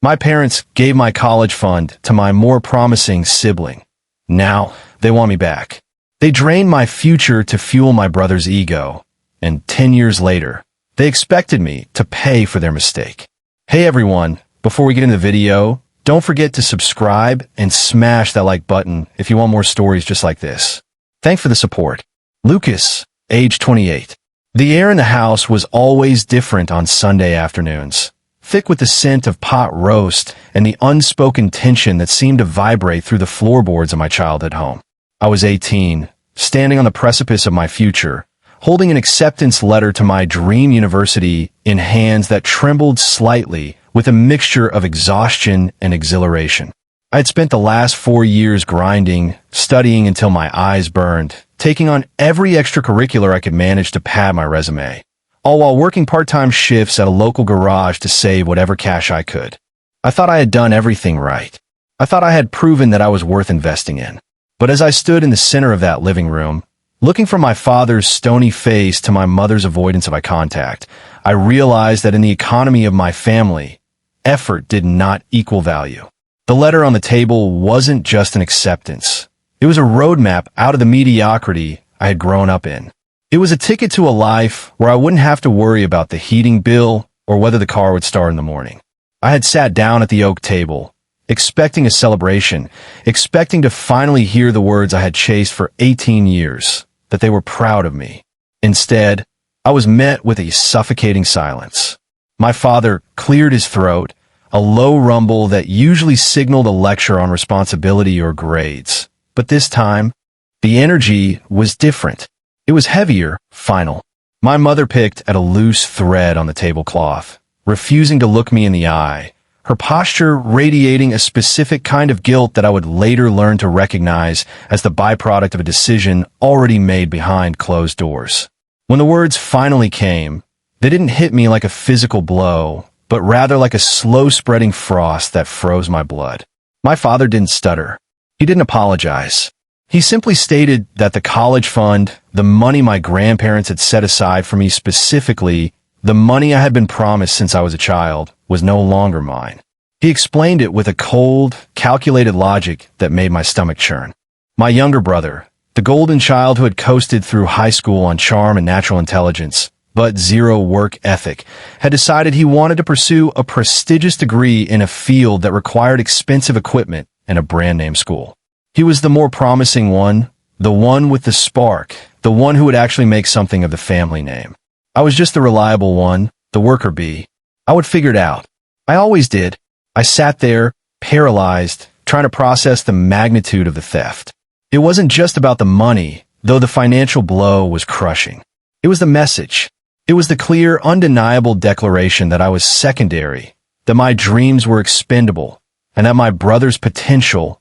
My parents gave my college fund to my more promising sibling. Now, they want me back. They drained my future to fuel my brother's ego. And 10 years later, they expected me to pay for their mistake. Hey everyone, before we get into the video, don't forget to subscribe and smash that like button if you want more stories just like this. Thanks for the support. Lucas, age 28. The air in the house was always different on Sunday afternoons, thick with the scent of pot roast and the unspoken tension that seemed to vibrate through the floorboards of my childhood home. I was 18, standing on the precipice of my future, holding an acceptance letter to my dream university in hands that trembled slightly with a mixture of exhaustion and exhilaration. I had spent the last 4 years grinding, studying until my eyes burned, taking on every extracurricular I could manage to pad my resume, all while working part-time shifts at a local garage to save whatever cash I could. I thought I had done everything right. I thought I had proven that I was worth investing in. But as I stood in the center of that living room, looking from my father's stony face to my mother's avoidance of eye contact, I realized that in the economy of my family, effort did not equal value. The letter on the table wasn't just an acceptance. It was a roadmap out of the mediocrity I had grown up in. It was a ticket to a life where I wouldn't have to worry about the heating bill or whether the car would start in the morning. I had sat down at the oak table, expecting a celebration, expecting to finally hear the words I had chased for 18 years, that they were proud of me. Instead, I was met with a suffocating silence. My father cleared his throat, a low rumble that usually signaled a lecture on responsibility or grades. But this time, the energy was different. It was heavier, final. My mother picked at a loose thread on the tablecloth, refusing to look me in the eye, her posture radiating a specific kind of guilt that I would later learn to recognize as the byproduct of a decision already made behind closed doors. When the words finally came, they didn't hit me like a physical blow, but rather like a slow-spreading frost that froze my blood. My father didn't stutter. He didn't apologize. He simply stated that the college fund, the money my grandparents had set aside for me specifically, the money I had been promised since I was a child, was no longer mine. He explained it with a cold, calculated logic that made my stomach churn. My younger brother, the golden child who had coasted through high school on charm and natural intelligence, but zero work ethic, had decided he wanted to pursue a prestigious degree in a field that required expensive equipment and a brand-name school. He was the more promising one, the one with the spark, the one who would actually make something of the family name. I was just the reliable one, the worker bee. I would figure it out. I always did. I sat there, paralyzed, trying to process the magnitude of the theft. It wasn't just about the money, though the financial blow was crushing. It was the message. It was the clear, undeniable declaration that I was secondary, that my dreams were expendable, and that my brother's potential,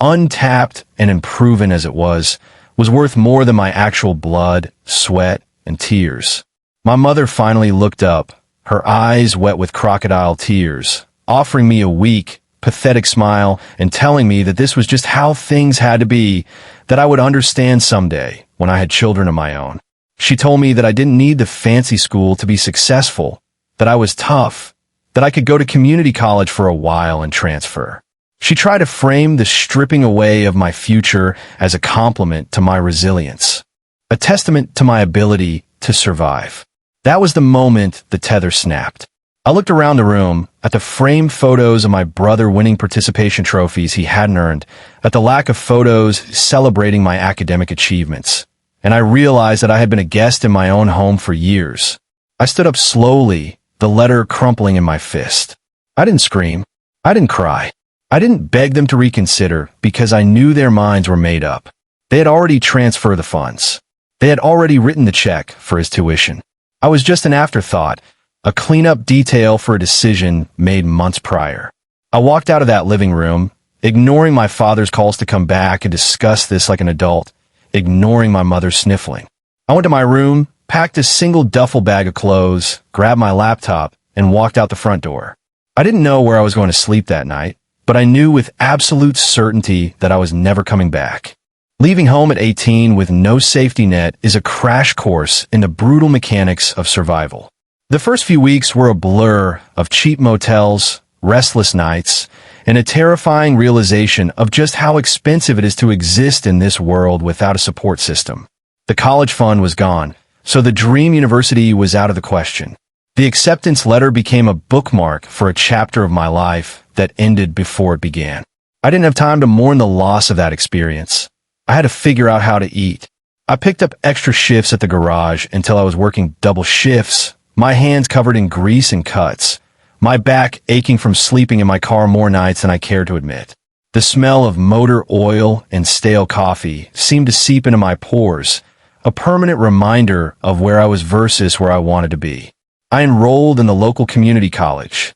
untapped and unproven as it was worth more than my actual blood, sweat, and tears. My mother finally looked up, her eyes wet with crocodile tears, offering me a weak, pathetic smile and telling me that this was just how things had to be, that I would understand someday when I had children of my own. She told me that I didn't need the fancy school to be successful, that I was tough, that I could go to community college for a while and transfer. She tried to frame the stripping away of my future as a compliment to my resilience, a testament to my ability to survive. That was the moment the tether snapped. I looked around the room, at the framed photos of my brother winning participation trophies he hadn't earned, at the lack of photos celebrating my academic achievements, and I realized that I had been a guest in my own home for years. I stood up slowly, the letter crumpling in my fist. I didn't scream. I didn't cry. I didn't beg them to reconsider because I knew their minds were made up. They had already transferred the funds. They had already written the check for his tuition. I was just an afterthought, a cleanup detail for a decision made months prior. I walked out of that living room, ignoring my father's calls to come back and discuss this like an adult, ignoring my mother's sniffling. I went to my room, packed a single duffel bag of clothes, grabbed my laptop, and walked out the front door. I didn't know where I was going to sleep that night, but I knew with absolute certainty that I was never coming back. Leaving home at 18 with no safety net is a crash course in the brutal mechanics of survival. The first few weeks were a blur of cheap motels, restless nights, and a terrifying realization of just how expensive it is to exist in this world without a support system. The college fund was gone, so the dream university was out of the question. The acceptance letter became a bookmark for a chapter of my life that ended before it began. I didn't have time to mourn the loss of that experience. I had to figure out how to eat. I picked up extra shifts at the garage until I was working double shifts, my hands covered in grease and cuts, my back aching from sleeping in my car more nights than I cared to admit. The smell of motor oil and stale coffee seemed to seep into my pores, a permanent reminder of where I was versus where I wanted to be. I enrolled in the local community college,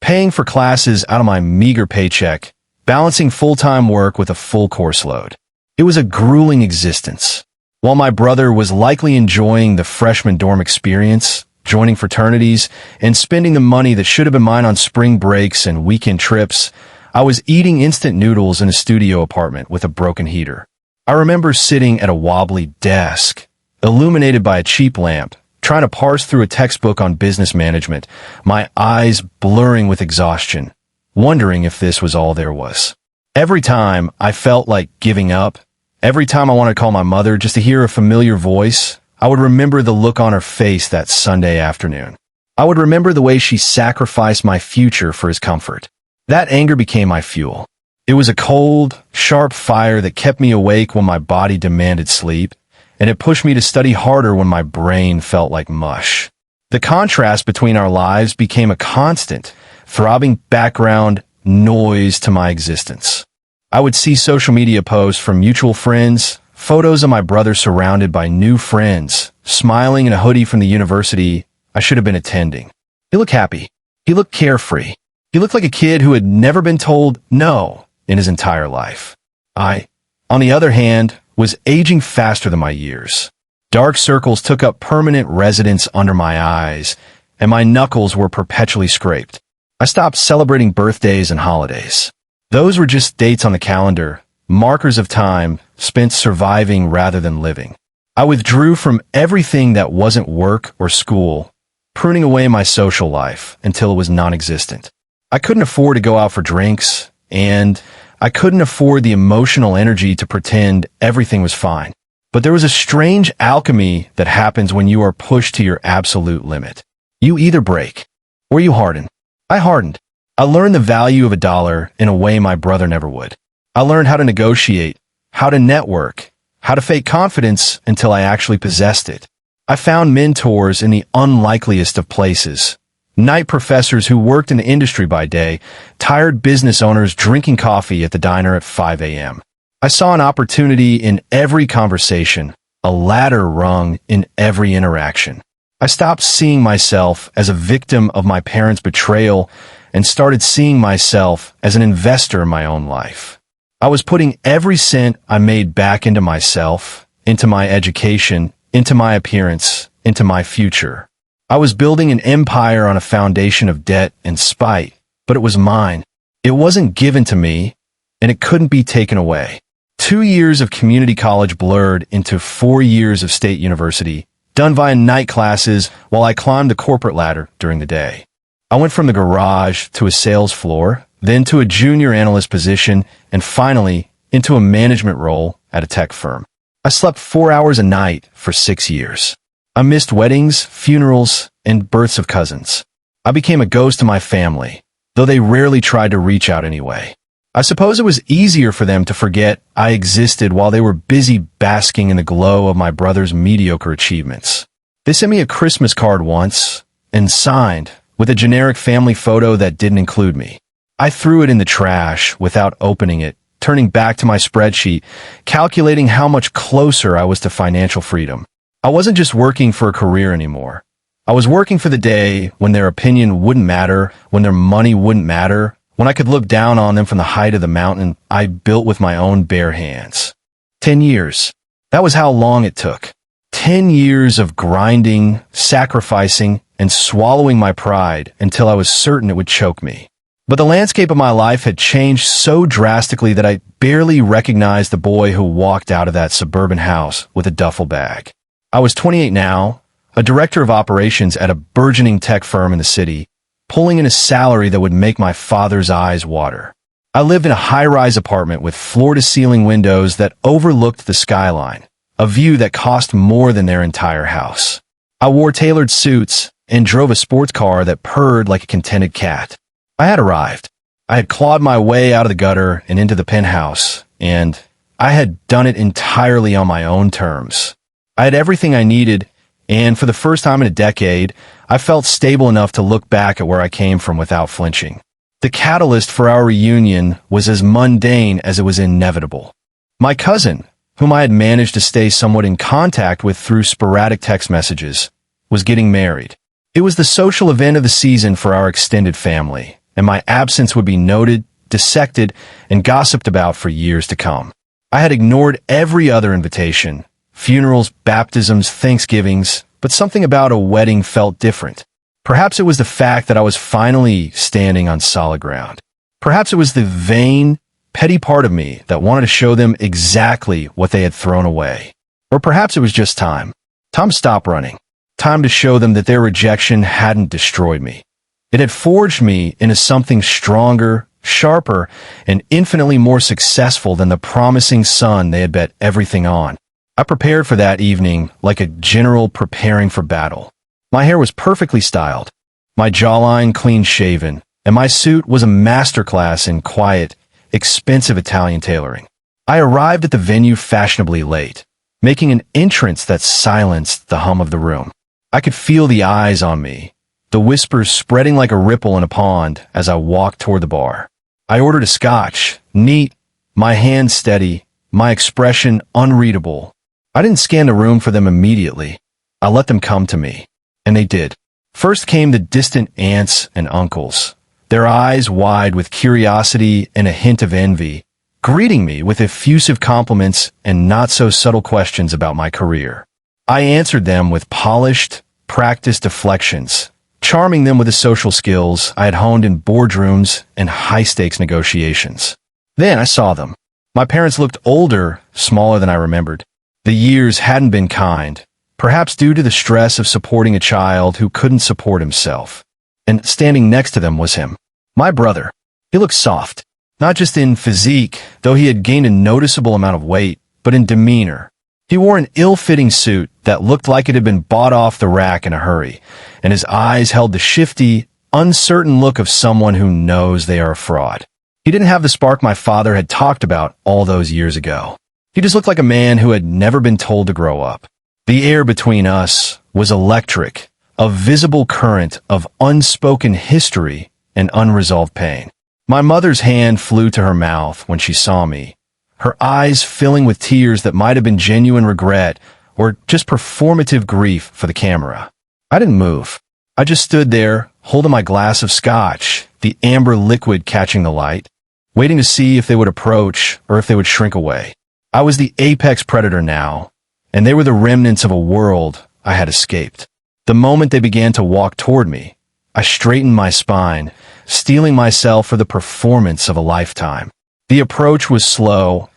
paying for classes out of my meager paycheck, balancing full-time work with a full course load. It was a grueling existence. While my brother was likely enjoying the freshman dorm experience, joining fraternities, and spending the money that should have been mine on spring breaks and weekend trips, I was eating instant noodles in a studio apartment with a broken heater. I remember sitting at a wobbly desk, illuminated by a cheap lamp, trying to parse through a textbook on business management, my eyes blurring with exhaustion, wondering if this was all there was. Every time I felt like giving up, every time I wanted to call my mother just to hear a familiar voice, I would remember the look on her face that Sunday afternoon. I would remember the way she sacrificed my future for his comfort. That anger became my fuel. It was a cold, sharp fire that kept me awake when my body demanded sleep, and it pushed me to study harder when my brain felt like mush. The contrast between our lives became a constant, throbbing background noise to my existence. I would see social media posts from mutual friends, photos of my brother surrounded by new friends, smiling in a hoodie from the university I should have been attending. He looked happy. He looked carefree. He looked like a kid who had never been told no in his entire life. I, on the other hand, was aging faster than my years. Dark circles took up permanent residence under my eyes, and my knuckles were perpetually scraped. I stopped celebrating birthdays and holidays. Those were just dates on the calendar, markers of time spent surviving rather than living. I withdrew from everything that wasn't work or school, pruning away my social life until it was non-existent. I couldn't afford to go out for drinks, and I couldn't afford the emotional energy to pretend everything was fine. But there was a strange alchemy that happens when you are pushed to your absolute limit. You either break, or you harden. I hardened. I learned the value of $1 in a way my brother never would. I learned how to negotiate, how to network, how to fake confidence until I actually possessed it. I found mentors in the unlikeliest of places. Night professors who worked in the industry by day, tired business owners drinking coffee at the diner at 5 a.m. I saw an opportunity in every conversation, a ladder rung in every interaction. I stopped seeing myself as a victim of my parents' betrayal and started seeing myself as an investor in my own life. I was putting every cent I made back into myself, into my education, into my appearance, into my future. I was building an empire on a foundation of debt and spite, but it was mine. It wasn't given to me, and it couldn't be taken away. 2 years of community college blurred into 4 years of state university, done via night classes while I climbed the corporate ladder during the day. I went from the garage to a sales floor, then to a junior analyst position, and finally into a management role at a tech firm. I slept 4 hours a night for 6 years. I missed weddings, funerals, and births of cousins. I became a ghost to my family, though they rarely tried to reach out anyway. I suppose it was easier for them to forget I existed while they were busy basking in the glow of my brother's mediocre achievements. They sent me a Christmas card once, and signed, with a generic family photo that didn't include me. I threw it in the trash without opening it, turning back to my spreadsheet, calculating how much closer I was to financial freedom. I wasn't just working for a career anymore. I was working for the day when their opinion wouldn't matter, when their money wouldn't matter, when I could look down on them from the height of the mountain I built with my own bare hands. 10 years. That was how long it took. 10 years of grinding, sacrificing, and swallowing my pride until I was certain it would choke me. But the landscape of my life had changed so drastically that I barely recognized the boy who walked out of that suburban house with a duffel bag. I was 28 now, a director of operations at a burgeoning tech firm in the city, pulling in a salary that would make my father's eyes water. I lived in a high-rise apartment with floor-to-ceiling windows that overlooked the skyline, a view that cost more than their entire house. I wore tailored suits and drove a sports car that purred like a contented cat. I had arrived. I had clawed my way out of the gutter and into the penthouse, and I had done it entirely on my own terms. I had everything I needed, and for the first time in a decade, I felt stable enough to look back at where I came from without flinching. The catalyst for our reunion was as mundane as it was inevitable. My cousin, whom I had managed to stay somewhat in contact with through sporadic text messages, was getting married. It was the social event of the season for our extended family, and my absence would be noted, dissected, and gossiped about for years to come. I had ignored every other invitation, funerals, baptisms, Thanksgivings, but something about a wedding felt different. Perhaps it was the fact that I was finally standing on solid ground. Perhaps it was the vain, petty part of me that wanted to show them exactly what they had thrown away. Or perhaps it was just time. Time to stop running. Time to show them that their rejection hadn't destroyed me. It had forged me into something stronger, sharper, and infinitely more successful than the promising son they had bet everything on. I prepared for that evening like a general preparing for battle. My hair was perfectly styled, my jawline clean-shaven, and my suit was a masterclass in quiet, expensive Italian tailoring. I arrived at the venue fashionably late, making an entrance that silenced the hum of the room. I could feel the eyes on me, the whispers spreading like a ripple in a pond as I walked toward the bar. I ordered a scotch, neat, my hand steady, my expression unreadable. I didn't scan the room for them immediately. I let them come to me. And they did. First came the distant aunts and uncles, their eyes wide with curiosity and a hint of envy, greeting me with effusive compliments and not-so-subtle questions about my career. I answered them with polished, practiced deflections, charming them with the social skills I had honed in boardrooms and high-stakes negotiations. Then I saw them. My parents looked older, smaller than I remembered. The years hadn't been kind, perhaps due to the stress of supporting a child who couldn't support himself. And standing next to them was him, my brother. He looked soft, not just in physique, though he had gained a noticeable amount of weight, but in demeanor. He wore an ill-fitting suit that looked like it had been bought off the rack in a hurry, and his eyes held the shifty, uncertain look of someone who knows they are a fraud. He didn't have the spark my father had talked about all those years ago. He just looked like a man who had never been told to grow up. The air between us was electric, a visible current of unspoken history and unresolved pain. My mother's hand flew to her mouth when she saw me, her eyes filling with tears that might have been genuine regret or just performative grief for the camera. I didn't move. I just stood there, holding my glass of scotch, the amber liquid catching the light, waiting to see if they would approach or if they would shrink away. I was the apex predator now, and they were the remnants of a world I had escaped. The moment they began to walk toward me, I straightened my spine, steeling myself for the performance of a lifetime. The approach was slow,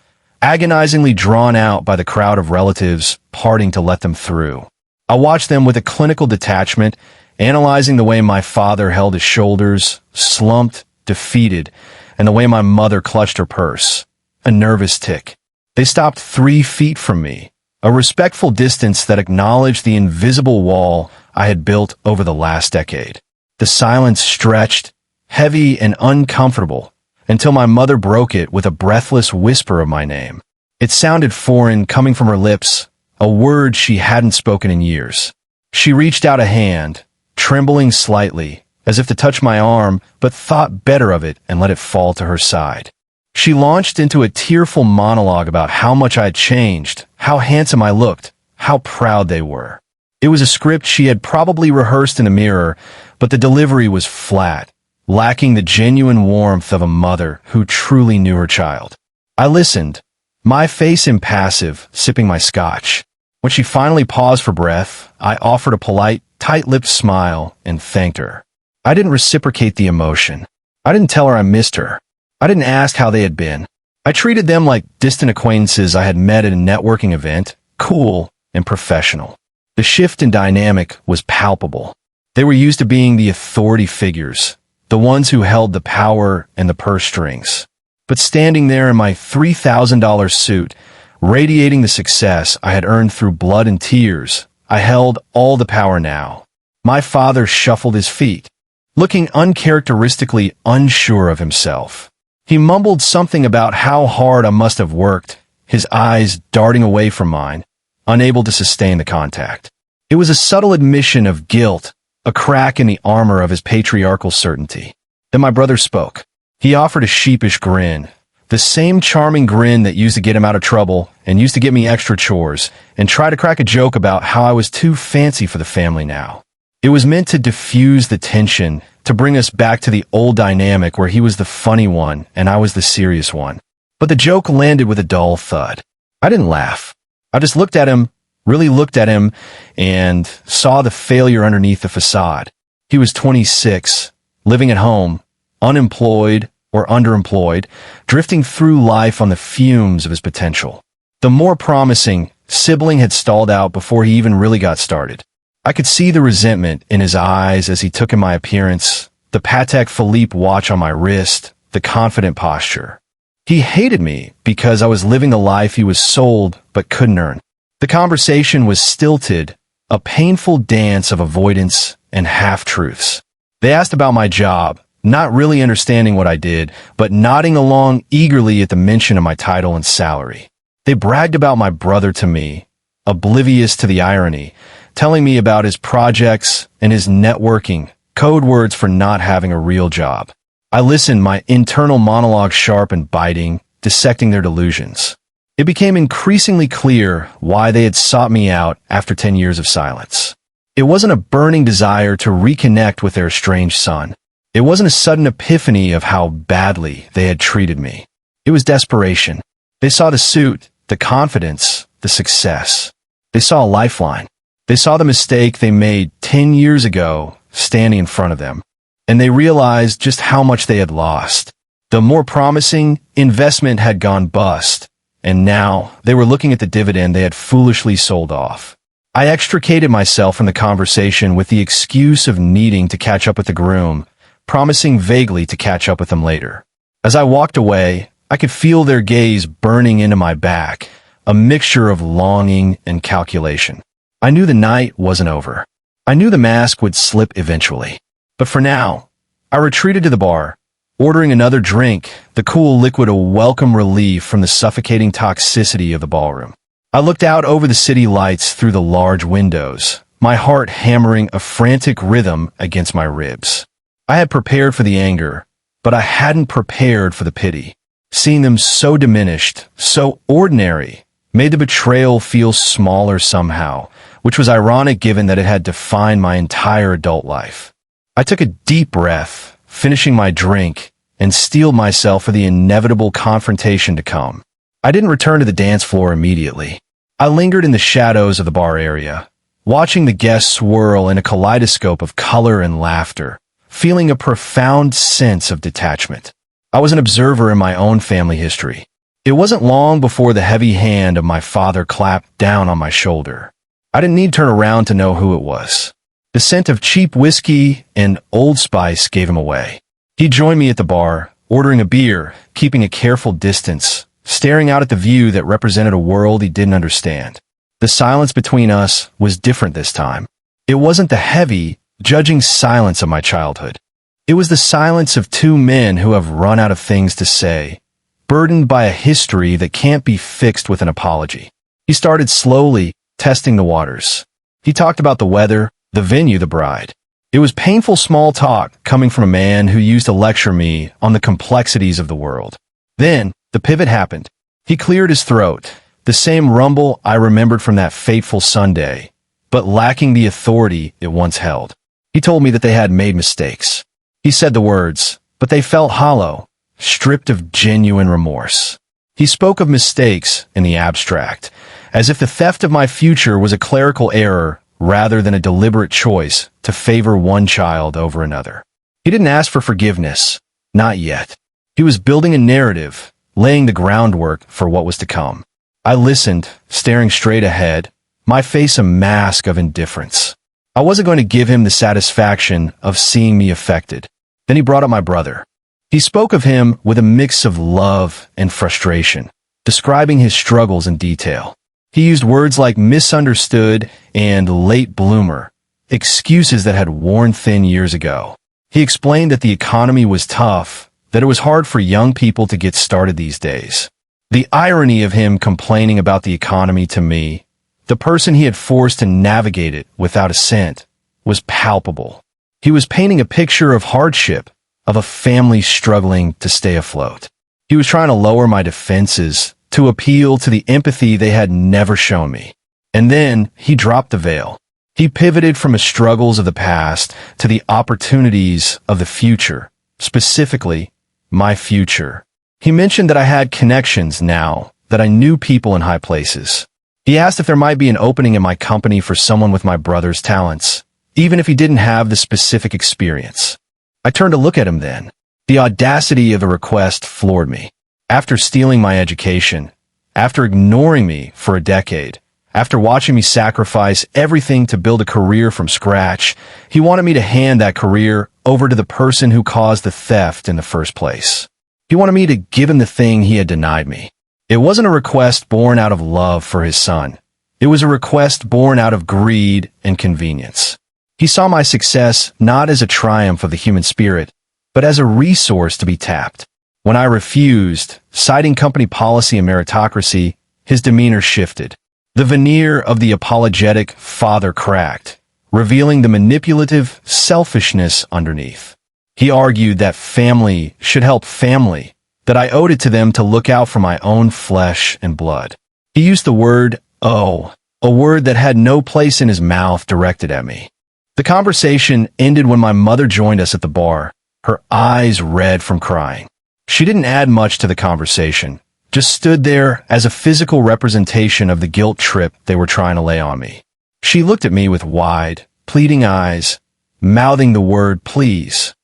agonizingly drawn out by the crowd of relatives parting to let them through. I watched them with a clinical detachment, analyzing the way my father held his shoulders, slumped, defeated, and the way my mother clutched her purse, a nervous tick. They stopped 3 feet from me, a respectful distance that acknowledged the invisible wall I had built over the last decade. The silence stretched, heavy and uncomfortable, until my mother broke it with a breathless whisper of my name. It sounded foreign coming from her lips, a word she hadn't spoken in years. She reached out a hand, trembling slightly, as if to touch my arm, but thought better of it and let it fall to her side. She launched into a tearful monologue about how much I had changed, how handsome I looked, how proud they were. It was a script she had probably rehearsed in a mirror, but the delivery was flat, lacking the genuine warmth of a mother who truly knew her child. I listened, my face impassive, sipping my scotch. When she finally paused for breath, I offered a polite, tight-lipped smile and thanked her. I didn't reciprocate the emotion. I didn't tell her I missed her. I didn't ask how they had been. I treated them like distant acquaintances I had met at a networking event, cool and professional. The shift in dynamic was palpable. They were used to being the authority figures, the ones who held the power and the purse strings. But standing there in my $3,000 suit, radiating the success I had earned through blood and tears, I held all the power now. My father shuffled his feet, looking uncharacteristically unsure of himself. He mumbled something about how hard I must have worked, his eyes darting away from mine, unable to sustain the contact. It was a subtle admission of guilt, a crack in the armor of his patriarchal certainty. Then my brother spoke. He offered a sheepish grin, the same charming grin that used to get him out of trouble and used to get me extra chores, and try to crack a joke about how I was too fancy for the family now. It was meant to diffuse the tension, to bring us back to the old dynamic where he was the funny one and I was the serious one. But the joke landed with a dull thud. I didn't laugh. I just looked at him, really looked at him, and saw the failure underneath the facade. He was 26, living at home, unemployed or underemployed, drifting through life on the fumes of his potential. The more promising Sibling had stalled out before he even really got started. I could see the resentment in his eyes as he took in my appearance, the Patek Philippe watch on my wrist, the confident posture. He hated me because I was living the life he was sold but couldn't earn. The conversation was stilted, a painful dance of avoidance and half-truths. They asked about my job, not really understanding what I did, but nodding along eagerly at the mention of my title and salary. They bragged about my brother to me, oblivious to the irony, telling me about his projects and his networking, code words for not having a real job. I listened, my internal monologue sharp and biting, dissecting their delusions. It became increasingly clear why they had sought me out after 10 years of silence. It wasn't a burning desire to reconnect with their estranged son. It wasn't a sudden epiphany of how badly they had treated me. It was desperation. They saw the suit, the confidence, the success. They saw a lifeline. They saw the mistake they made 10 years ago standing in front of them, and they realized just how much they had lost. The more promising investment had gone bust, and now they were looking at the dividend they had foolishly sold off. I extricated myself from the conversation with the excuse of needing to catch up with the groom, promising vaguely to catch up with them later. As I walked away, I could feel their gaze burning into my back, a mixture of longing and calculation. I knew the night wasn't over. I knew the mask would slip eventually. But for now, I retreated to the bar, ordering another drink, the cool liquid a welcome relief from the suffocating toxicity of the ballroom. I looked out over the city lights through the large windows, my heart hammering a frantic rhythm against my ribs. I had prepared for the anger, but I hadn't prepared for the pity. Seeing them so diminished, so ordinary, made the betrayal feel smaller somehow, which was ironic given that it had defined my entire adult life. I took a deep breath, finishing my drink, and steeled myself for the inevitable confrontation to come. I didn't return to the dance floor immediately. I lingered in the shadows of the bar area, watching the guests swirl in a kaleidoscope of color and laughter, feeling a profound sense of detachment. I was an observer in my own family history. It wasn't long before the heavy hand of my father clapped down on my shoulder. I didn't need to turn around to know who it was. The scent of cheap whiskey and Old Spice gave him away. He joined me at the bar, ordering a beer, keeping a careful distance, staring out at the view that represented a world he didn't understand. The silence between us was different this time. It wasn't the heavy, judging silence of my childhood. It was the silence of two men who have run out of things to say, burdened by a history that can't be fixed with an apology. He started slowly, testing the waters. He talked about the weather, the venue, the bride. It was painful small talk coming from a man who used to lecture me on the complexities of the world. Then, the pivot happened. He cleared his throat, the same rumble I remembered from that fateful Sunday, but lacking the authority it once held. He told me that they had made mistakes. He said the words, but they felt hollow, stripped of genuine remorse. He spoke of mistakes in the abstract, as if the theft of my future was a clerical error rather than a deliberate choice to favor one child over another. He didn't ask for forgiveness, not yet. He was building a narrative, laying the groundwork for what was to come. I listened, staring straight ahead, my face a mask of indifference. I wasn't going to give him the satisfaction of seeing me affected. Then he brought up my brother. He spoke of him with a mix of love and frustration, describing his struggles in detail. He used words like misunderstood and late bloomer, excuses that had worn thin years ago. He explained that the economy was tough, that it was hard for young people to get started these days. The irony of him complaining about the economy to me, the person he had forced to navigate it without a cent, was palpable. He was painting a picture of hardship, of a family struggling to stay afloat. He was trying to lower my defenses, to appeal to the empathy they had never shown me. And then he dropped the veil. He pivoted from the struggles of the past to the opportunities of the future, specifically, my future. He mentioned that I had connections now, that I knew people in high places. He asked if there might be an opening in my company for someone with my brother's talents, even if he didn't have the specific experience. I turned to look at him then. The audacity of the request floored me. After stealing my education, after ignoring me for a decade, after watching me sacrifice everything to build a career from scratch, he wanted me to hand that career over to the person who caused the theft in the first place. He wanted me to give him the thing he had denied me. It wasn't a request born out of love for his son. It was a request born out of greed and convenience. He saw my success not as a triumph of the human spirit, but as a resource to be tapped. When I refused, citing company policy and meritocracy, his demeanor shifted. The veneer of the apologetic father cracked, revealing the manipulative selfishness underneath. He argued that family should help family, that I owed it to them to look out for my own flesh and blood. He used the word, "oh," a word that had no place in his mouth directed at me. The conversation ended when my mother joined us at the bar, her eyes red from crying. She didn't add much to the conversation, just stood there as a physical representation of the guilt trip they were trying to lay on me. She looked at me with wide, pleading eyes, mouthing the word please.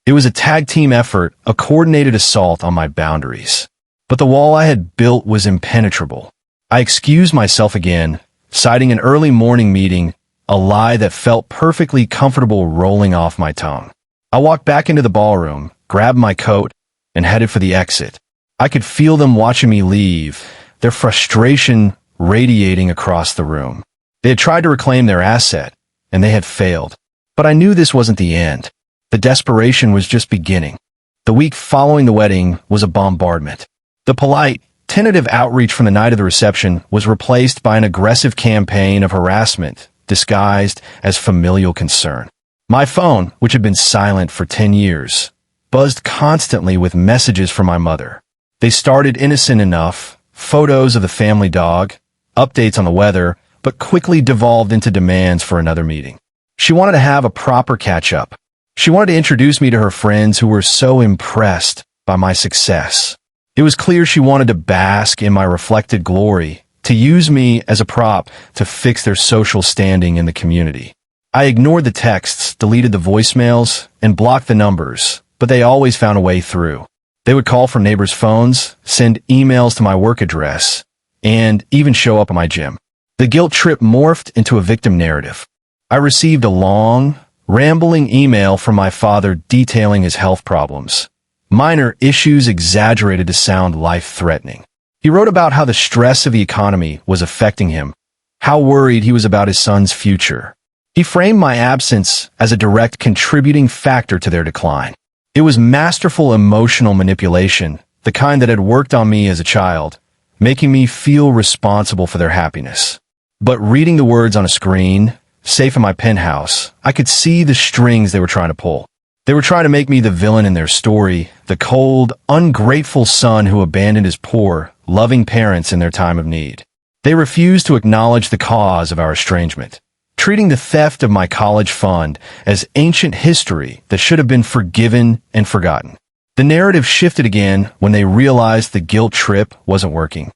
It was a tag team effort, a coordinated assault on my boundaries. But the wall I had built was impenetrable. I excused myself again, citing an early morning meeting, a lie that felt perfectly comfortable rolling off my tongue. I walked back into the ballroom, grabbed my coat, and headed for the exit. I could feel them watching me leave, their frustration radiating across the room. They had tried to reclaim their asset, and they had failed. But I knew this wasn't the end. The desperation was just beginning. The week following the wedding was a bombardment. The polite, tentative outreach from the night of the reception was replaced by an aggressive campaign of harassment, disguised as familial concern. My phone, which had been silent for 10 years, buzzed constantly with messages from my mother. They started innocent enough, photos of the family dog, updates on the weather, but quickly devolved into demands for another meeting. She wanted to have a proper catch-up. She wanted to introduce me to her friends who were so impressed by my success. It was clear she wanted to bask in my reflected glory, to use me as a prop to fix their social standing in the community. I ignored the texts, deleted the voicemails, and blocked the numbers, but they always found a way through. They would call from neighbors' phones, send emails to my work address, and even show up at my gym. The guilt trip morphed into a victim narrative. I received a long, rambling email from my father detailing his health problems. Minor issues exaggerated to sound life-threatening. He wrote about how the stress of the economy was affecting him, how worried he was about his son's future. He framed my absence as a direct contributing factor to their decline. It was masterful emotional manipulation, the kind that had worked on me as a child, making me feel responsible for their happiness. But reading the words on a screen, safe in my penthouse, I could see the strings they were trying to pull. They were trying to make me the villain in their story, the cold, ungrateful son who abandoned his poor, loving parents in their time of need. They refused to acknowledge the cause of our estrangement, treating the theft of my college fund as ancient history that should have been forgiven and forgotten. The narrative shifted again when they realized the guilt trip wasn't working.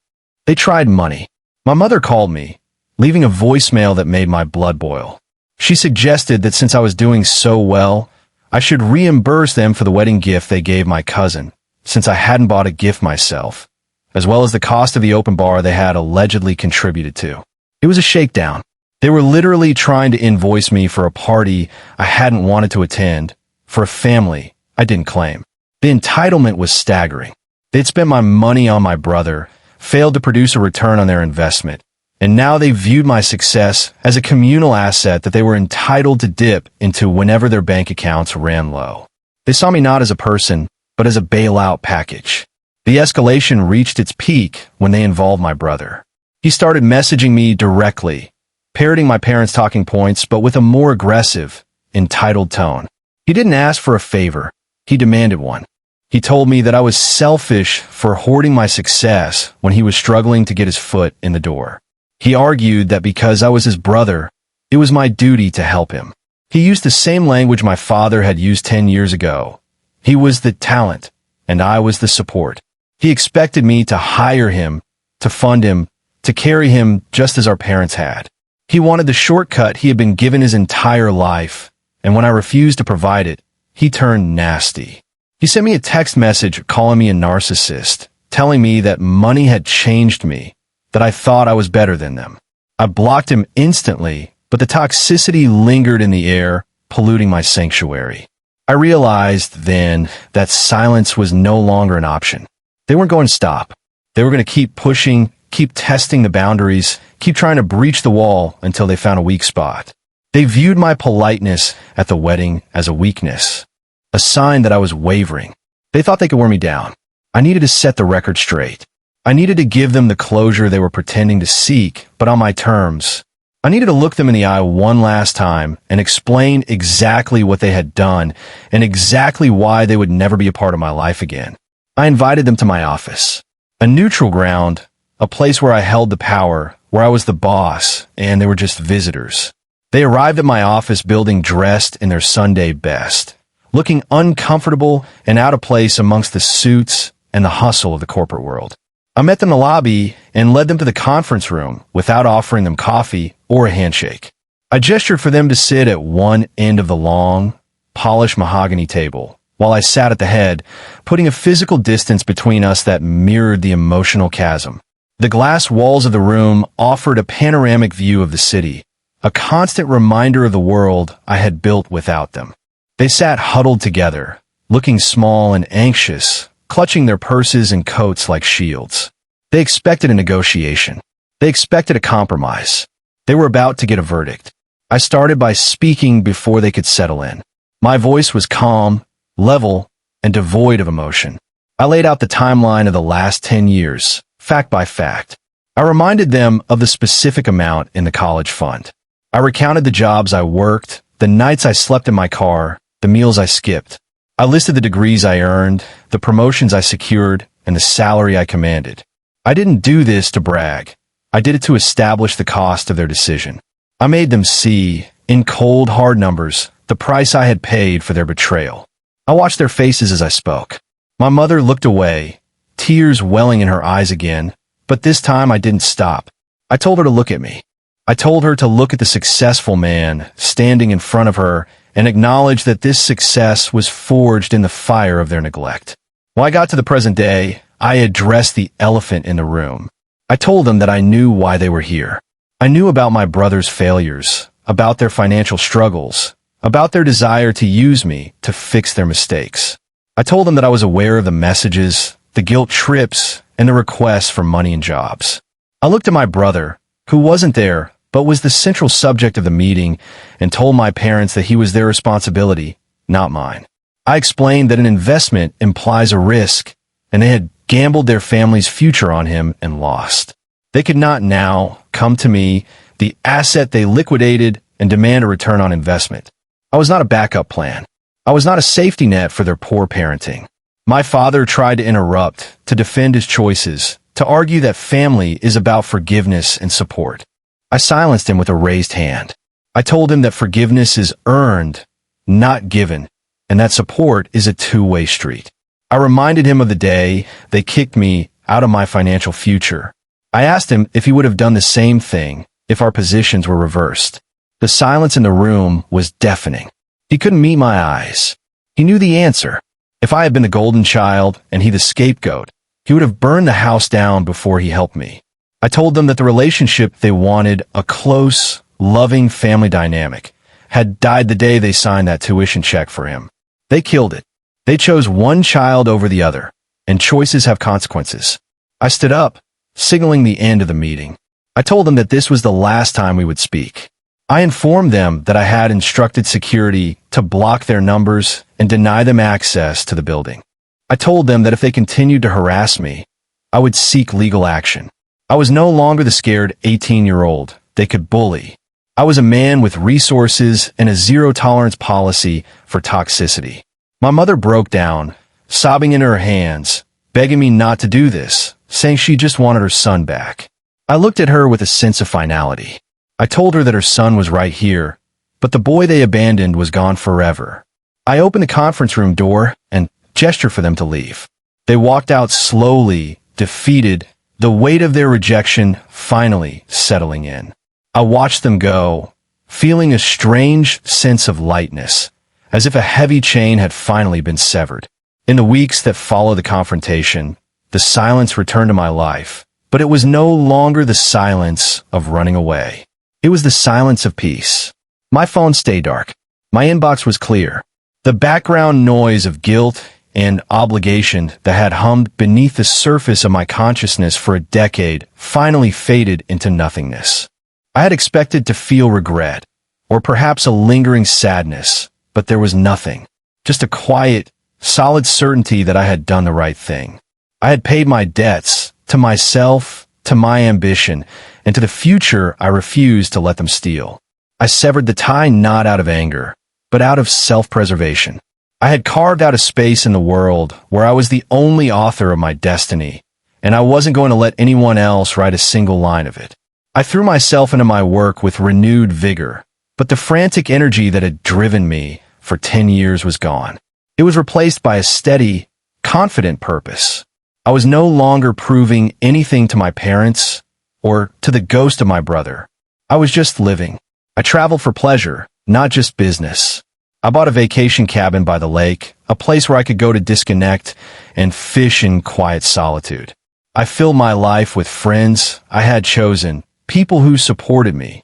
They tried money. My mother called me, leaving a voicemail that made my blood boil. She suggested that since I was doing so well, I should reimburse them for the wedding gift they gave my cousin, since I hadn't bought a gift myself, as well as the cost of the open bar they had allegedly contributed to. It was a shakedown. They were literally trying to invoice me for a party I hadn't wanted to attend, for a family I didn't claim. The entitlement was staggering. They'd spent my money on my brother, failed to produce a return on their investment, and now they viewed my success as a communal asset that they were entitled to dip into whenever their bank accounts ran low. They saw me not as a person, but as a bailout package. The escalation reached its peak when they involved my brother. He started messaging me directly, parroting my parents' talking points, but with a more aggressive, entitled tone. He didn't ask for a favor. He demanded one. He told me that I was selfish for hoarding my success when he was struggling to get his foot in the door. He argued that because I was his brother, it was my duty to help him. He used the same language my father had used 10 years ago. He was the talent, and I was the support. He expected me to hire him, to fund him, to carry him just as our parents had. He wanted the shortcut he had been given his entire life, and when I refused to provide it, he turned nasty. He sent me a text message calling me a narcissist, telling me that money had changed me, that I thought I was better than them. I blocked him instantly, but the toxicity lingered in the air, polluting my sanctuary. I realized then that silence was no longer an option. They weren't going to stop. They were going to keep pushing, keep testing the boundaries, keep trying to breach the wall until they found a weak spot. They viewed my politeness at the wedding as a weakness, a sign that I was wavering. They thought they could wear me down. I needed to set the record straight. I needed to give them the closure they were pretending to seek, but on my terms. I needed to look them in the eye one last time and explain exactly what they had done and exactly why they would never be a part of my life again. I invited them to my office, a neutral ground, a place where I held the power, where I was the boss, and they were just visitors. They arrived at my office building dressed in their Sunday best, looking uncomfortable and out of place amongst the suits and the hustle of the corporate world. I met them in the lobby and led them to the conference room without offering them coffee or a handshake. I gestured for them to sit at one end of the long, polished mahogany table, while I sat at the head, putting a physical distance between us that mirrored the emotional chasm. The glass walls of the room offered a panoramic view of the city, a constant reminder of the world I had built without them. They sat huddled together, looking small and anxious, clutching their purses and coats like shields. They expected a negotiation. They expected a compromise. They were about to get a verdict. I started by speaking before they could settle in. My voice was calm, level, and devoid of emotion. I laid out the timeline of the last 10 years, fact by fact. I reminded them of the specific amount in the college fund. I recounted the jobs I worked, the nights I slept in my car, the meals I skipped. I listed the degrees I earned, the promotions I secured, and the salary I commanded. I didn't do this to brag. I did it to establish the cost of their decision. I made them see, in cold, hard numbers, the price I had paid for their betrayal. I watched their faces as I spoke. My mother looked away, tears welling in her eyes again, but this time I didn't stop. I told her to look at me. I told her to look at the successful man standing in front of her and acknowledge that this success was forged in the fire of their neglect. When I got to the present day, I addressed the elephant in the room. I told them that I knew why they were here. I knew about my brother's failures, about their financial struggles, about their desire to use me to fix their mistakes. I told them that I was aware of the messages, the guilt trips, and the requests for money and jobs. I looked at my brother, who wasn't there, but was the central subject of the meeting, and told my parents that he was their responsibility, not mine. I explained that an investment implies a risk, and they had gambled their family's future on him and lost. They could not now come to me, the asset they liquidated, and demand a return on investment. I was not a backup plan. I was not a safety net for their poor parenting. My father tried to interrupt, to defend his choices, to argue that family is about forgiveness and support. I silenced him with a raised hand. I told him that forgiveness is earned, not given, and that support is a two-way street. I reminded him of the day they kicked me out of my financial future. I asked him if he would have done the same thing if our positions were reversed. The silence in the room was deafening. He couldn't meet my eyes. He knew the answer. If I had been the golden child and he the scapegoat, he would have burned the house down before he helped me. I told them that the relationship they wanted, a close, loving family dynamic, had died the day they signed that tuition check for him. They killed it. They chose one child over the other, and choices have consequences. I stood up, signaling the end of the meeting. I told them that this was the last time we would speak. I informed them that I had instructed security to block their numbers and deny them access to the building. I told them that if they continued to harass me, I would seek legal action. I was no longer the scared 18-year-old they could bully. I was a man with resources and a zero-tolerance policy for toxicity. My mother broke down, sobbing in her hands, begging me not to do this, saying she just wanted her son back. I looked at her with a sense of finality. I told her that her son was right here, but the boy they abandoned was gone forever. I opened the conference room door and gestured for them to leave. They walked out slowly, defeated, the weight of their rejection finally settling in. I watched them go, feeling a strange sense of lightness, as if a heavy chain had finally been severed. In the weeks that followed the confrontation, the silence returned to my life, but it was no longer the silence of running away. It was the silence of peace. My phone stayed dark. My inbox was clear. The background noise of guilt and obligation that had hummed beneath the surface of my consciousness for a decade finally faded into nothingness. I had expected to feel regret, or perhaps a lingering sadness, but there was nothing. Just a quiet, solid certainty that I had done the right thing. I had paid my debts, to myself, to my ambition, and to the future I refused to let them steal. I severed the tie not out of anger, but out of self-preservation. I had carved out a space in the world where I was the only author of my destiny, and I wasn't going to let anyone else write a single line of it. I threw myself into my work with renewed vigor, but the frantic energy that had driven me for 10 years was gone. It was replaced by a steady, confident purpose. I was no longer proving anything to my parents or to the ghost of my brother. I was just living. I traveled for pleasure, not just business. I bought a vacation cabin by the lake, a place where I could go to disconnect and fish in quiet solitude. I filled my life with friends I had chosen, people who supported me,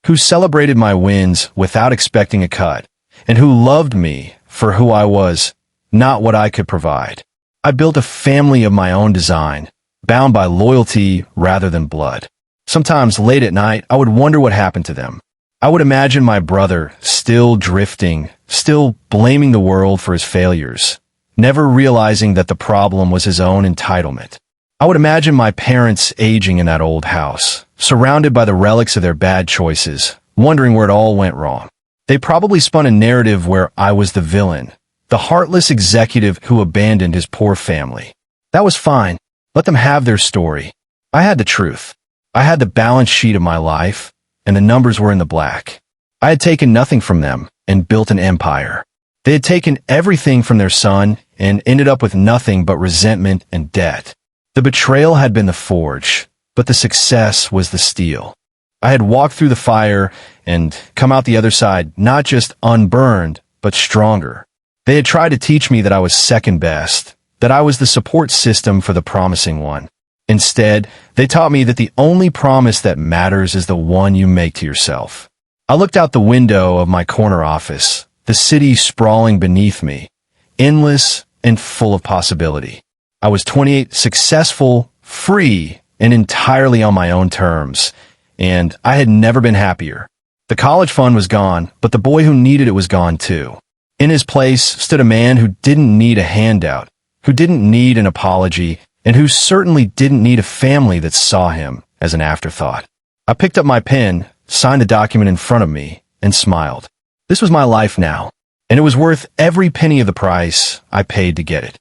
who celebrated my wins without expecting a cut, and who loved me for who I was, not what I could provide. I built a family of my own design, bound by loyalty rather than blood. Sometimes late at night, I would wonder what happened to them. I would imagine my brother still drifting, still blaming the world for his failures, never realizing that the problem was his own entitlement. I would imagine my parents aging in that old house, surrounded by the relics of their bad choices, wondering where it all went wrong. They probably spun a narrative where I was the villain, the heartless executive who abandoned his poor family. That was fine. Let them have their story. I had the truth. I had the balance sheet of my life, and the numbers were in the black. I had taken nothing from them and built an empire. They had taken everything from their son and ended up with nothing but resentment and debt. The betrayal had been the forge, but the success was the steel. I had walked through the fire and come out the other side not just unburned, but stronger. They had tried to teach me that I was second best, that I was the support system for the promising one. Instead, they taught me that the only promise that matters is the one you make to yourself. I looked out the window of my corner office, the city sprawling beneath me, endless and full of possibility. I was 28, successful, free, and entirely on my own terms, and I had never been happier. The college fund was gone, but the boy who needed it was gone too. In his place stood a man who didn't need a handout, who didn't need an apology, and who certainly didn't need a family that saw him as an afterthought. I picked up my pen, signed the document in front of me, and smiled. This was my life now, and it was worth every penny of the price I paid to get it.